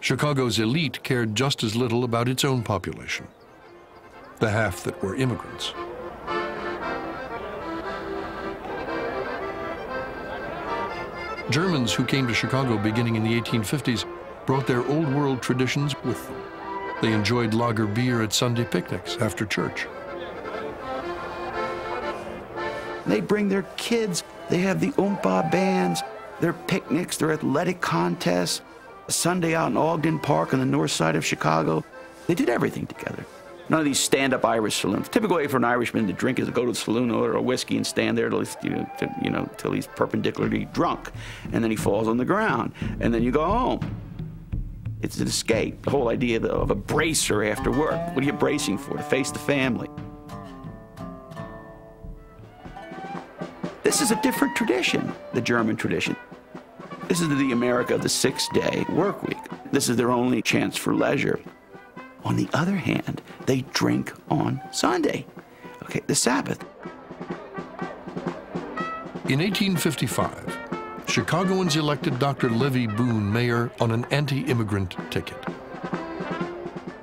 Chicago's elite cared just as little about its own population, the half that were immigrants. Germans who came to Chicago beginning in the 1850s brought their old world traditions with them. They enjoyed lager beer at Sunday picnics after church. They bring their kids. They have the Oompa bands, their picnics, their athletic contests, a Sunday out in Ogden Park on the north side of Chicago. They did everything together. None of these stand-up Irish saloons. Typical way for an Irishman to drink is to go to the saloon, order a whiskey, and stand there till he's perpendicularly drunk, and then he falls on the ground, and then you go home. It's an escape. The whole idea of a bracer after work. What are you bracing for? To face the family. This is a different tradition, the German tradition. This is the America of the 6-day work week. This is their only chance for leisure. On the other hand, they drink on Sunday, okay, the Sabbath. In 1855, Chicagoans elected Dr. Levi Boone mayor on an anti-immigrant ticket.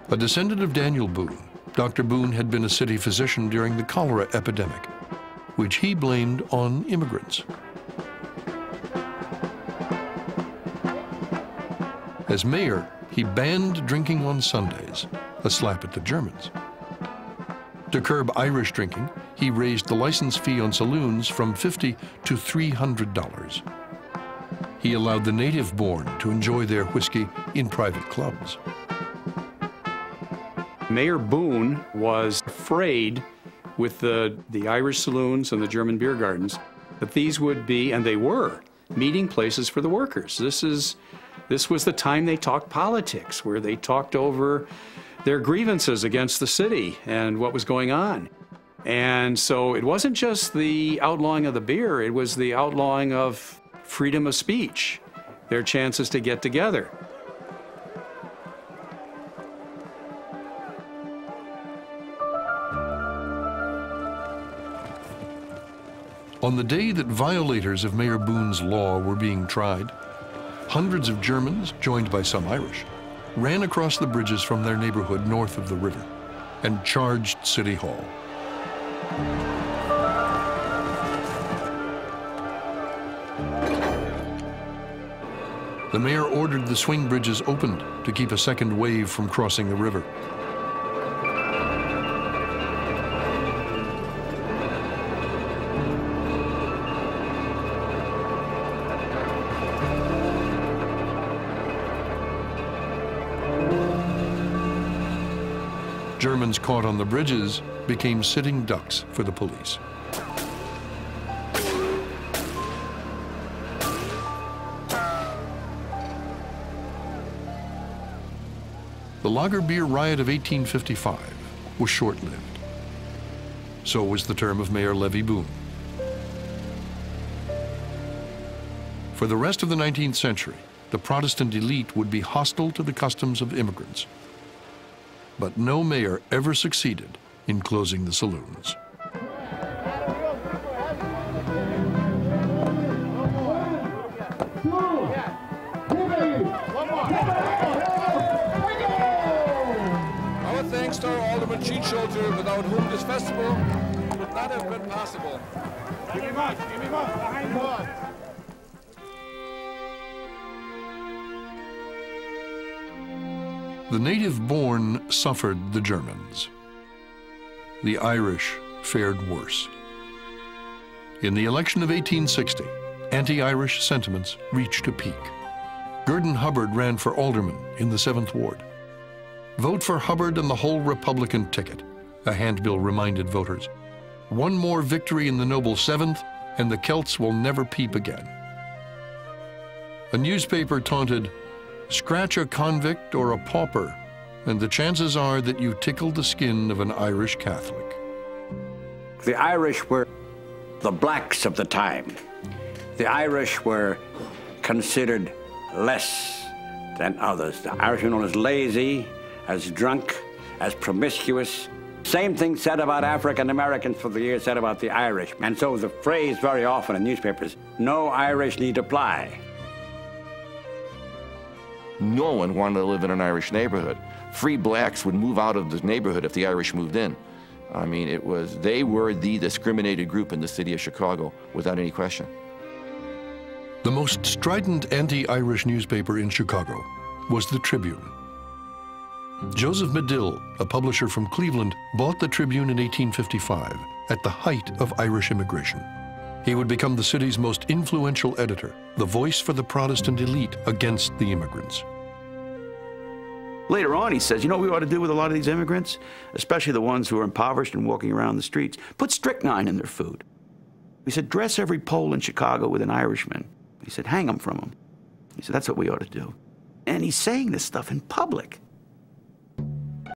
A descendant of Daniel Boone, Dr. Boone had been a city physician during the cholera epidemic, which he blamed on immigrants. As mayor, he banned drinking on Sundays, a slap at the Germans. To curb Irish drinking, he raised the license fee on saloons from $50 to $300. He allowed the native-born to enjoy their whiskey in private clubs. Mayor Boone was afraid with the Irish saloons and the German beer gardens that these would be, and they were, meeting places for the workers. This was the time they talked politics, where they talked over their grievances against the city and what was going on. And so it wasn't just the outlawing of the beer, it was the outlawing of freedom of speech, their chances to get together. On the day that violators of Mayor Boone's law were being tried, hundreds of Germans, joined by some Irish, ran across the bridges from their neighborhood north of the river and charged City Hall. The mayor ordered the swing bridges opened to keep a second wave from crossing the river. Germans caught on the bridges became sitting ducks for the police. The lager beer riot of 1855 was short-lived. So was the term of Mayor Levi Boone. For the rest of the 19th century, the Protestant elite would be hostile to the customs of immigrants. But no mayor ever succeeded in closing the saloons. Our thanks to our Alderman Gene Schulter, without whom this festival would not have been possible. Give me one, behind the one. The native-born suffered the Germans. The Irish fared worse. In the election of 1860, anti-Irish sentiments reached a peak. Gurdon Hubbard ran for alderman in the 7th Ward. Vote for Hubbard and the whole Republican ticket, a handbill reminded voters. One more victory in the noble 7th, and the Celts will never peep again. A newspaper taunted, "Scratch a convict or a pauper, and the chances are that you tickle the skin of an Irish Catholic." The Irish were the blacks of the time. The Irish were considered less than others. The Irish were known as lazy, as drunk, as promiscuous. Same thing said about African Americans for the years said about the Irish. And so the phrase very often in newspapers, "No Irish need apply." No one wanted to live in an Irish neighborhood. Free blacks would move out of the neighborhood if the Irish moved in. I mean, they were the discriminated group in the city of Chicago, without any question. The most strident anti-Irish newspaper in Chicago was the Tribune. Joseph Medill, a publisher from Cleveland, bought the Tribune in 1855 at the height of Irish immigration. He would become the city's most influential editor, the voice for the Protestant elite against the immigrants. Later on, he says, you know what we ought to do with a lot of these immigrants, especially the ones who are impoverished and walking around the streets? Put strychnine in their food. He said, dress every Pole in Chicago with an Irishman. He said, hang them from them. He said, that's what we ought to do. And he's saying this stuff in public.